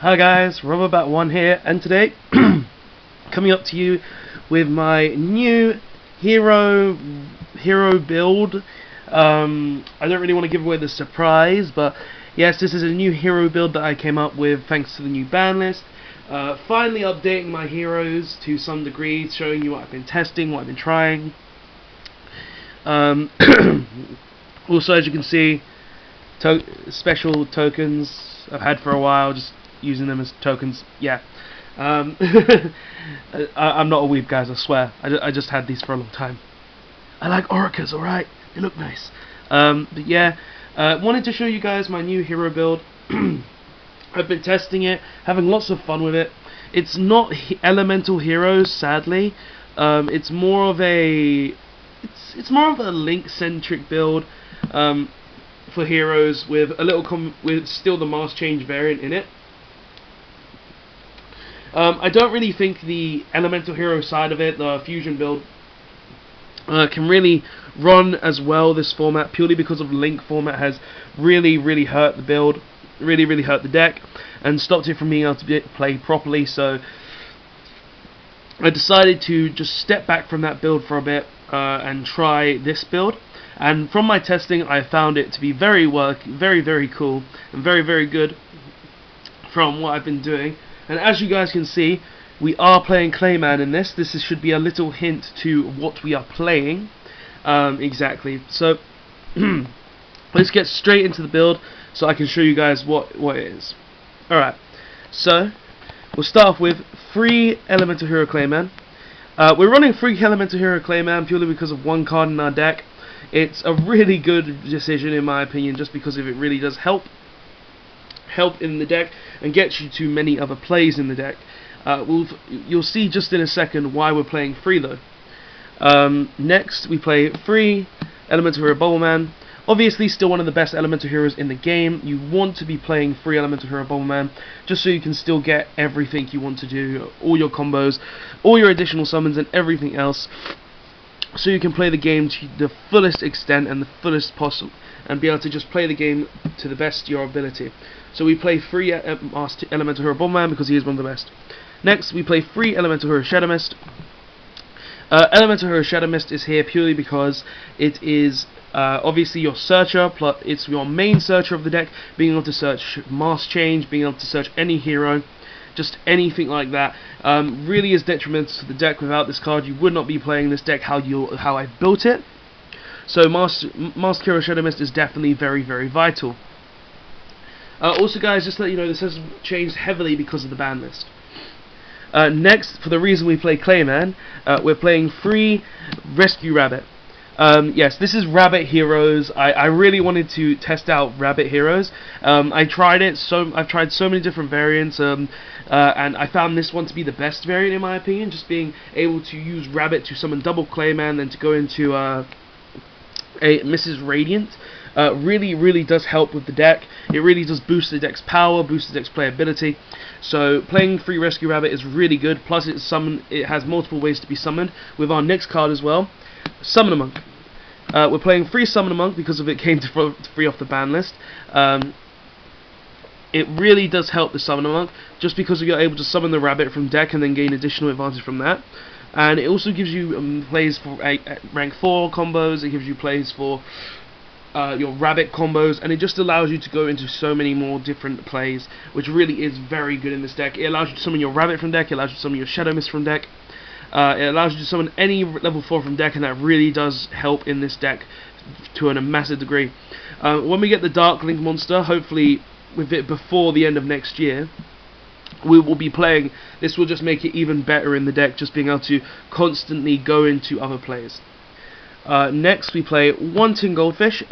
Hi guys, Robert1 here, and today coming up to you with my new hero build. I don't really want to give away the surprise, but yes, this is a new hero build that I came up with thanks to the new ban list. Finally updating my heroes to some degree, showing you what I've been testing, what I've been trying. Also, as you can see, special tokens I've had for a while, just using them as tokens. Yeah. I'm not a weeb, guys, I swear. I just had these for a long time. I like orcas, alright? They look nice. But yeah, wanted to show you guys my new hero build. I've been testing it, having lots of fun with it. It's not elemental heroes, sadly. It's more of a Link-centric build for heroes with a little with still the mask change variant in it. I don't really think the elemental hero side of it, the fusion build, can really run as well this format, purely because of Link format has really hurt the build, really hurt the deck, and stopped it from being able to play properly. So I decided to just step back from that build for a bit and try this build. And from my testing, I found it to be very cool and very good from what I've been doing. And as you guys can see, we are playing Clayman in this. This should be a little hint to what we are playing exactly. So let's get straight into the build so I can show you guys what it is. Alright, so we'll start off with free Elemental Hero Clayman. We're running free Elemental Hero Clayman purely because of one card in our deck. It's a really good decision in my opinion, just because it really does help in the deck and gets you to many other plays in the deck. You'll see just in a second why we're playing free though. Next we play free Elemental Hero Bubbleman. Obviously still one of the best elemental heroes in the game. You want to be playing free Elemental Hero Bubbleman just so you can still get everything you want to do, all your combos, all your additional summons and everything else, so you can play the game to the fullest extent and the fullest possible, and be able to just play the game to the best of your ability. So we play free Elemental Hero Bubbleman because he is one of the best. Next we play free Elemental Hero Shadow Mist. Elemental Hero Shadow Mist is here purely because it is obviously your searcher, plus it's your main searcher of the deck, being able to search mask change, being able to search any hero, just anything like that. Really is detrimental to the deck. Without this card you would not be playing this deck how I built it. So Mask Hero Shadow Mist is definitely very vital. Also guys, just to let you know, this has changed heavily because of the ban list. Next, for the reason we play Clayman, we're playing free Rescue Rabbit. Yes, this is Rabbit Heroes. I really wanted to test out Rabbit Heroes. I've tried so many different variants, and I found this one to be the best variant in my opinion. Just being able to use Rabbit to summon double Clayman, then to go into a Mrs. Radiant. Really does help with the deck. It really does boost the deck's power, boost the deck's playability. So playing free Rescue Rabbit is really good. Plus it has multiple ways to be summoned with our next card as well, Summoner Monk. We're playing free Summoner Monk because of it came to free off the ban list. It really does help the Summoner Monk just because you're able to summon the rabbit from deck and then gain additional advantage from that. And it also gives you plays for rank 4 combos. It gives you plays for your rabbit combos, and it just allows you to go into so many more different plays, which really is very good in this deck. It allows you to summon your rabbit from deck, it allows you to summon your Shadow Mist from deck, it allows you to summon any level 4 from deck, and that really does help in this deck to a massive degree. When we get the Dark Link monster, hopefully with it before the end of next year, we will be playing. This will just make it even better in the deck, just being able to constantly go into other plays. Next we play One Tin Goldfish.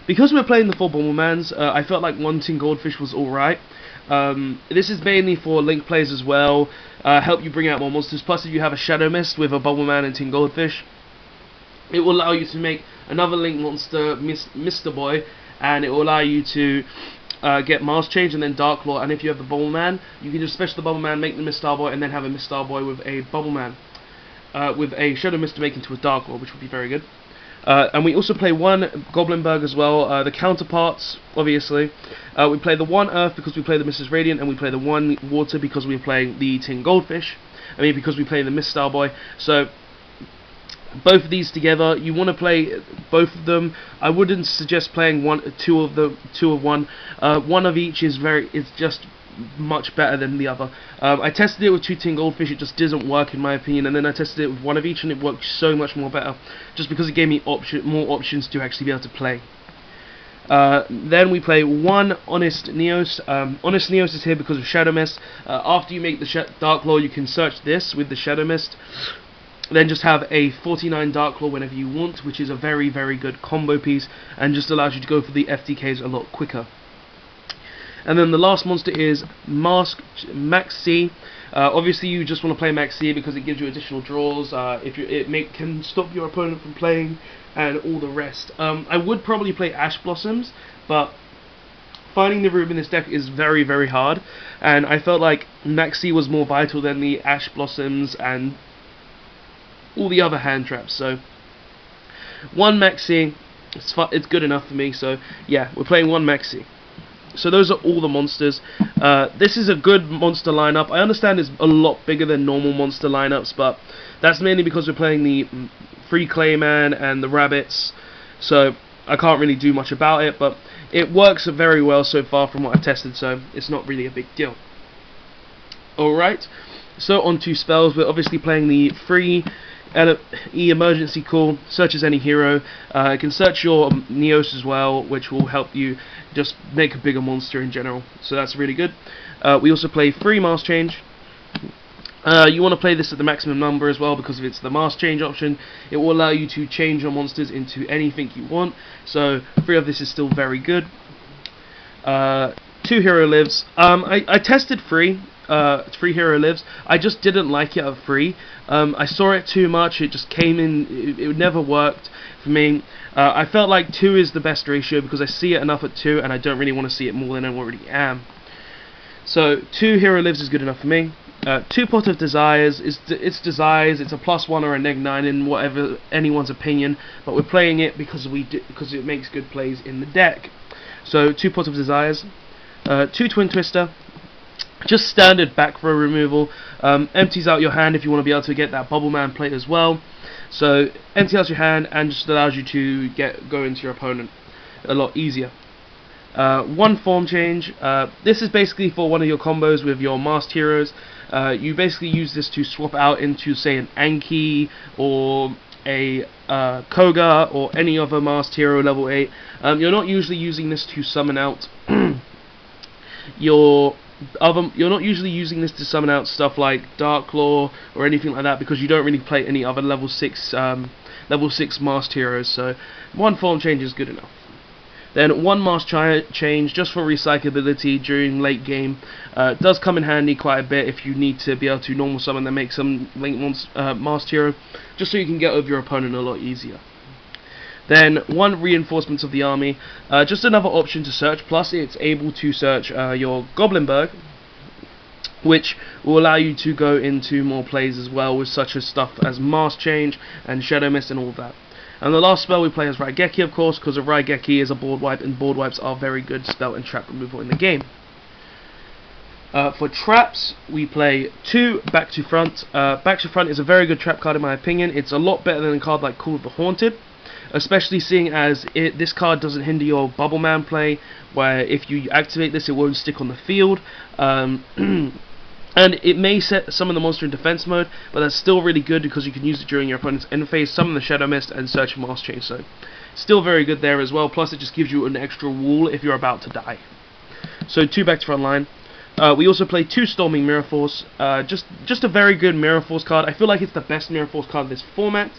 Because we're playing the 4 Bubblemans, I felt like One Tin Goldfish was alright. This is mainly for Link plays as well, help you bring out more monsters. Plus if you have a Shadow Mist with a Bubbleman and Tin Goldfish, it will allow you to make another Link monster, Mr. Boy, and it will allow you to get Mask Change and then Dark Claw. And if you have the Bubbleman, you can just special the Bubbleman, make the Mr. Boy, and then have a Mr. Boy with a Bubbleman. With a Shadow Mist to make into a Dark Claw, which would be very good. And we also play one Goblin Berg as well, the counterparts, obviously. We play the one Earth because we play the Mrs. Radiant, and we play the one Water because we're playing the Tin Goldfish. I mean, because we play the Mist Style Boy. So, both of these together, you want to play both of them. I wouldn't suggest playing two of one. One of each is just much better than the other. I tested it with 2 Tin Goldfish, it just doesn't work in my opinion, and then I tested it with one of each and it worked so much more better, just because it gave me more options to actually be able to play. Then we play one Honest Neos. Honest Neos is here because of Shadow Mist. After you make the Dark Claw, you can search this with the Shadow Mist. Then just have a 49 Dark Claw whenever you want, which is a very, very good combo piece, and just allows you to go for the FTKs a lot quicker. And then the last monster is Max C. Obviously, you just want to play Max C because it gives you additional draws. Can stop your opponent from playing, and all the rest. I would probably play Ash Blossoms, but finding the room in this deck is very, very hard. And I felt like Max C was more vital than the Ash Blossoms and all the other hand traps. So one Max C, it's good enough for me. So yeah, we're playing one Max C. So those are all the monsters. This is a good monster lineup. I understand it's a lot bigger than normal monster lineups, but that's mainly because we're playing the Free Clayman and the Rabbits, so I can't really do much about it, but it works very well so far from what I've tested, so it's not really a big deal. Alright, so on to spells. We're obviously playing the free emergency call, searches any hero. It can search your Neos as well, which will help you just make a bigger monster in general, so that's really good. We also play free mask change. You want to play this at the maximum number as well, because if it's the mask change option, it will allow you to change your monsters into anything you want, so 3 of this is still very good. 2 hero lives. I tested 3 hero lives. I just didn't like it at 3. I saw it too much. It just came in. It never worked for me. I felt like 2 is the best ratio because I see it enough at 2, and I don't really want to see it more than I already am. So 2 hero lives is good enough for me. 2 Pot of Desires. It's Desires. It's a +1 or a -9 in whatever anyone's opinion, but we're playing it because it makes good plays in the deck. So 2 Pot of Desires. 2 Twin Twister. Just standard back row removal. Empties out your hand if you want to be able to get that Bubble Man play as well. So empties out your hand and just allows you to go into your opponent a lot easier. 1 Form Change. This is basically for one of your combos with your masked heroes. You basically use this to swap out into, say, an Anki or a Koga or any other masked hero level 8. You're not usually using this to summon out you're not usually using this to summon out stuff like Dark Claw or anything like that, because you don't really play any other level 6 masked heroes. So 1 Form Change is good enough. Then 1 Mask Change just for recyclability during late game. Does come in handy quite a bit if you need to be able to normal summon and make some late masked hero, just so you can get over your opponent a lot easier. Then 1 Reinforcements of the Army, just another option to search, plus it's able to search your Goblin Berg, which will allow you to go into more plays as well with such as stuff as Mask Change and Shadow Mist and all of that. And the last spell we play is Raigeki, of course, because Raigeki is a board wipe, and board wipes are very good spell and trap removal in the game. For traps, we play 2 Back to Front. Back to Front is a very good trap card in my opinion. It's a lot better than a card like Call of the Haunted, especially seeing as this card doesn't hinder your Bubble Man play, where if you activate this it won't stick on the field, and it may set some of the monster in defense mode, but that's still really good because you can use it during your opponent's end phase, summon the Shadow Mist and search for Mask Change, so still very good there as well, plus it just gives you an extra wall if you're about to die. So 2 Back to Front line. We also play 2 Storming Mirror Force, just a very good Mirror Force card. I feel like it's the best Mirror Force card in this format.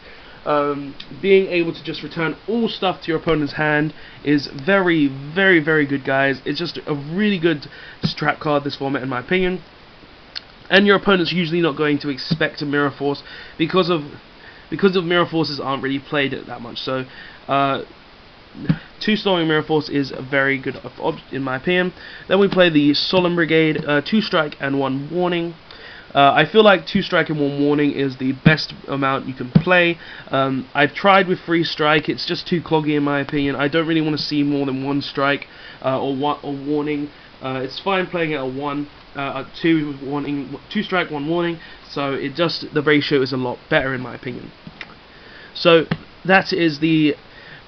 Being able to just return all stuff to your opponent's hand is very, very, very good, guys. It's just a really good trap card this format in my opinion, and your opponent's usually not going to expect a Mirror Force because of Mirror Forces aren't really played that much. So 2 Storming Mirror Force is a very good in my opinion. Then we play the Solemn Brigade, 2 strike and 1 warning. I feel like 2 strike and 1 warning is the best amount you can play. I've tried with 3 strike, it's just too cloggy in my opinion. I don't really want to see more than 1 strike or warning. It's fine playing at a 1, 2 warning, 2 strike, 1 warning. So the ratio is a lot better in my opinion. So that is the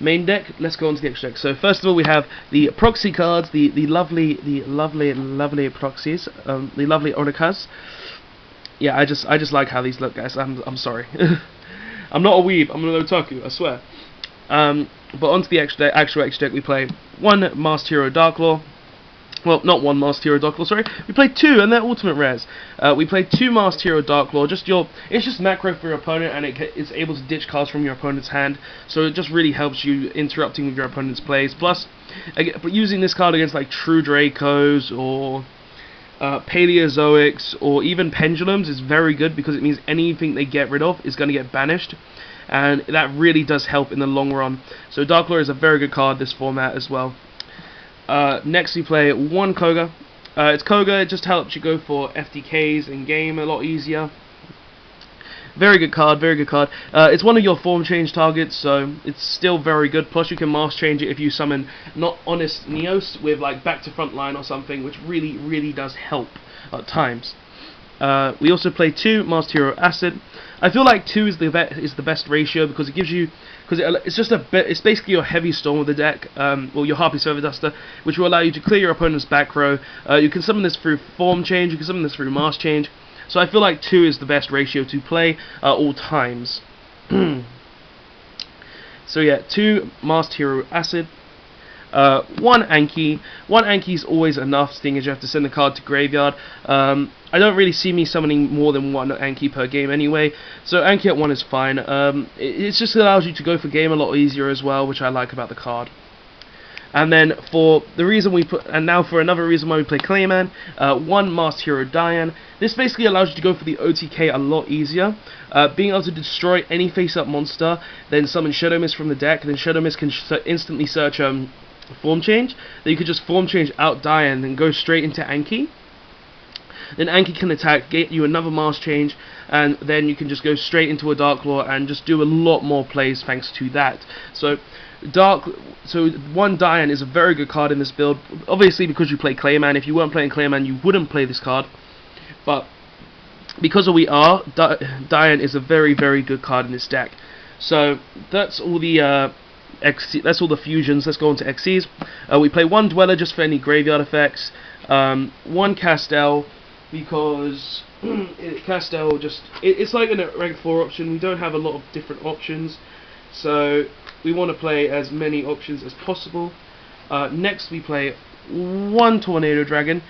main deck. Let's go on to the extra deck. So first of all, we have the proxy cards, the lovely proxies, the lovely Onikas. Yeah, I just like how these look, guys. I'm sorry. I'm not a weeb. I'm an otaku. I swear. But onto the actual extra deck, we play 1 Masked Hero Darklaw. Well, not 1 Masked Hero Darklaw, sorry. We play 2, and they're ultimate rares. We play 2 Masked Hero Darklaw. It's just macro for your opponent, and it's able to ditch cards from your opponent's hand. So it just really helps you interrupting with your opponent's plays. Plus, using this card against like True Dracos or Paleozoics or even Pendulums is very good because it means anything they get rid of is going to get banished. And that really does help in the long run. So Darklaw is a very good card this format as well. Next we play 1 Koga. It's Koga, it just helps you go for FTKs in game a lot easier. Very good card, very good card. It's one of your form change targets, so it's still very good. Plus you can mask change it if you summon not Honest Neos with like back to front line or something, which really does help at times. We also play 2 Masked Hero Acid. I feel like 2 is the best ratio because it gives you, it's basically your heavy storm with the deck, or your Harpy Server Duster, which will allow you to clear your opponent's back row. You can summon this through form change, you can summon this through mask change. So I feel like 2 is the best ratio to play at all times. So yeah, 2 Masked Hero Acid. 1 Anki. 1 Anki is always enough, seeing as you have to send the card to graveyard. I don't really see me summoning more than 1 Anki per game anyway, so Anki at 1 is fine. It just allows you to go for game a lot easier as well, which I like about the card. And then for the reason for another reason why we play Clayman, 1 Masked Hero Diane. This basically allows you to go for the OTK a lot easier. Being able to destroy any face-up monster, then summon Shadow Mist from the deck, then Shadow Mist can instantly search form change. Then you could just form change out Diane, then go straight into Anki. Then Anki can attack, get you another mask change, and then you can just go straight into a Darklaw and just do a lot more plays thanks to that. So 1 Diane is a very good card in this build. Obviously because you play Clayman. If you weren't playing Clayman, you wouldn't play this card. But because we are, Diane is a very good card in this deck. So that's all the that's all the fusions. Let's go on to XCs. We play 1 Dweller just for any graveyard effects. 1 Castel because Castel it's like a rank 4 option. We don't have a lot of different options, so we want to play as many options as possible. Next we play 1 Tornado Dragon.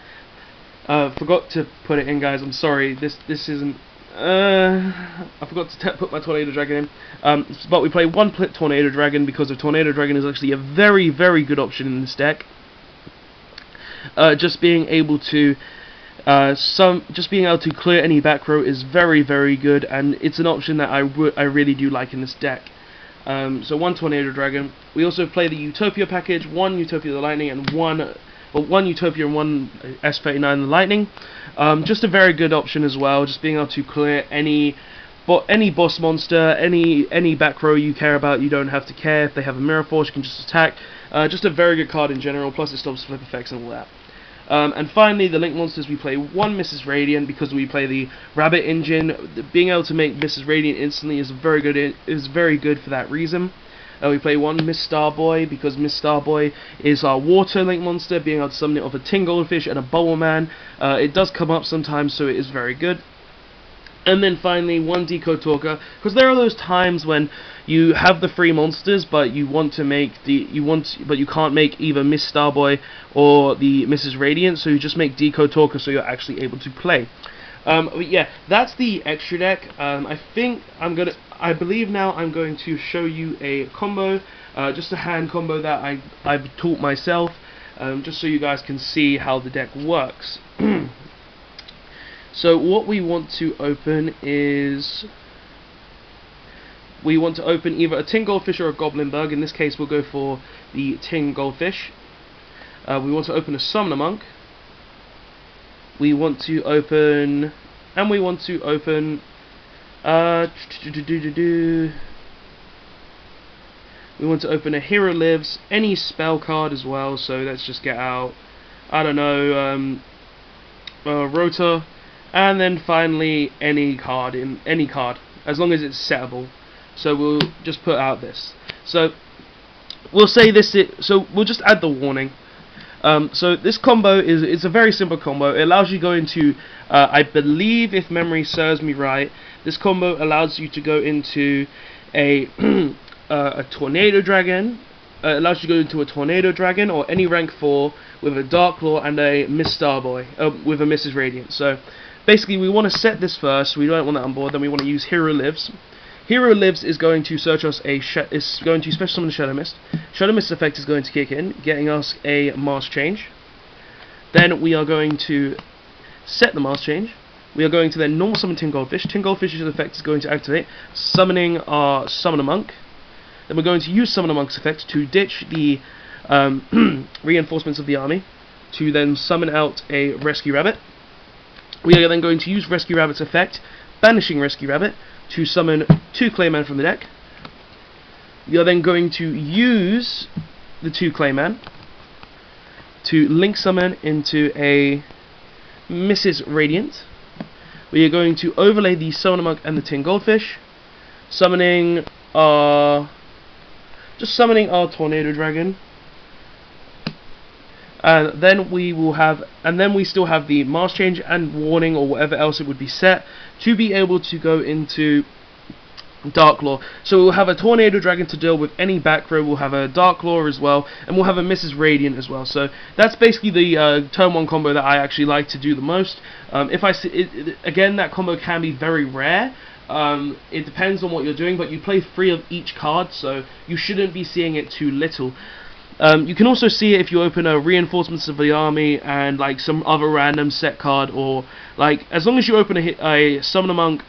Forgot to put it in, guys. I'm sorry. This isn't. I forgot to put my Tornado Dragon in. But we play 1 Tornado Dragon because the Tornado Dragon is actually a very good option in this deck. Just being able to clear any back row is very good, and it's an option that I really do like in this deck. So 1 Tornado Dragon. We also play the Utopia package, 1 Utopia the Lightning, and 1 Utopia and 1 S39 the Lightning. Just a very good option as well, just being able to clear any boss monster, any back row you care about. You don't have to care. If they have a Mirror Force, you can just attack. Just a very good card in general, plus it stops flip effects and all that. And finally, the Link Monsters, we play 1 Mrs. Radiant because we play the Rabbit Engine. Being able to make Mrs. Radiant instantly is very good for that reason. We play 1 Miss Starboy because Miss Starboy is our water Link Monster, being able to summon it off a Tin Goldfish and a Bubbleman. It does come up sometimes, so it is very good. And then finally 1 Decode Talker, because there are those times when you have the 3 monsters, but you want to make but you can't make either Miss Starboy or the Mrs. Radiant, so you just make Decode Talker so you're actually able to play. But yeah, that's the extra deck. I believe now I'm going to show you a combo, just a hand combo that I've taught myself, just so you guys can see how the deck works. So what we want to open is, we want to open either a Tin Goldfish or a Goblin Bug. In this case we'll go for the Tin Goldfish. We want to open a Summoner Monk. We want to open and we want to open we want to open a Hero Lives, any spell card as well. So let's just get out, I don't know, Rota, and then finally any card, as long as it's settable. So we'll just put out this. So we'll say this. So we'll just add the warning. So this combo is a very simple combo. It allows you to go into, I believe, if memory serves me right, this combo allows you to go into a Tornado Dragon. It allows you to go into a Tornado Dragon or any rank 4 with a Dark Claw and a Miss Starboy with a Mrs. Radiant. So basically, we want to set this first. We don't want that on board. Then we want to use Hero Lives. Hero Lives is going to search us is going to special summon the Shadow Mist. Shadow Mist effect is going to kick in, getting us a Mask Change. Then we are going to set the Mask Change. We are going to then normal summon Tin Goldfish. Tin Goldfish's effect is going to activate, summoning our Summoner Monk. Then we're going to use Summoner Monk's effect to ditch the reinforcements of the army, to then summon out a Rescue Rabbit. We are then going to use Rescue Rabbit's effect, banishing Rescue Rabbit, to summon 2 Clayman from the deck. We are then going to use the 2 Clayman to link summon into a Mrs. Radiant. We are going to overlay the Summoner Monk and the Tin Goldfish, summoning our Tornado Dragon. And then we still have the Mask Change and Warning or whatever else it would be set to be able to go into Dark Claw. So we'll have a Tornado Dragon to deal with any back row, we'll have a Dark Claw as well, and we'll have a Mrs. Radiant as well. So that's basically the turn 1 combo that I actually like to do the most. If I see again, that combo can be very rare. It depends on what you're doing, but you play 3 of each card, so you shouldn't be seeing it too little. You can also see it if you open a Reinforcements of the Army and like some other random set card, or like as long as you open a Summoner Monk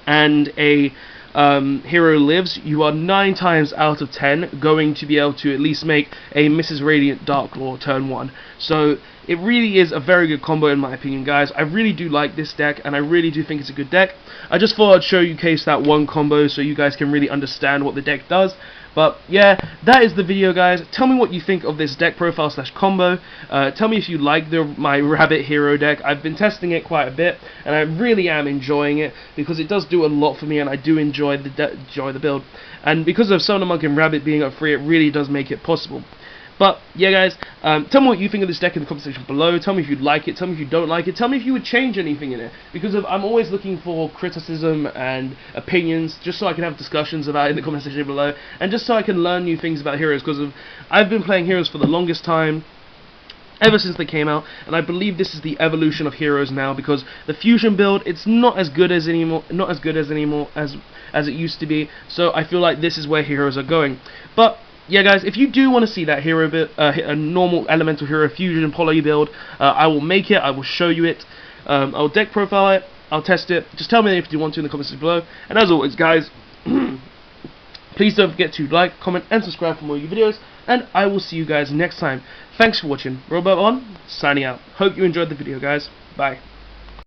and a Hero Lives, you are 9 times out of 10 going to be able to at least make a Mrs. Radiant Dark Claw turn 1. So it really is a very good combo in my opinion, guys. I really do like this deck, and I really do think it's a good deck. I just thought I'd show you case that one combo so you guys can really understand what the deck does. But yeah, that is the video, guys. Tell me what you think of this deck profile/combo. Tell me if you like my Rabbit Hero deck. I've been testing it quite a bit, and I really am enjoying it because it does do a lot for me, and I do enjoy the build. And because of Summoner Monk and Rabbit being up free, it really does make it possible. But yeah, guys, tell me what you think of this deck in the comment section below. Tell me if you like it. Tell me if you don't like it. Tell me if you would change anything in it, because I'm always looking for criticism and opinions, just so I can have discussions about it in the comment section below, and just so I can learn new things about Heroes. Because I've been playing Heroes for the longest time, ever since they came out, and I believe this is the evolution of Heroes now, because the fusion build, it's not as good as anymore as it used to be. So I feel like this is where Heroes are going. But yeah, guys, if you do want to see that hero bit, a normal elemental hero fusion poly build, I will make it. I will show you it. I'll deck profile it. I'll test it. Just tell me if you want to in the comments below. And as always, guys, please don't forget to like, comment, and subscribe for more videos. And I will see you guys next time. Thanks for watching. Robot1 signing out. Hope you enjoyed the video, guys. Bye.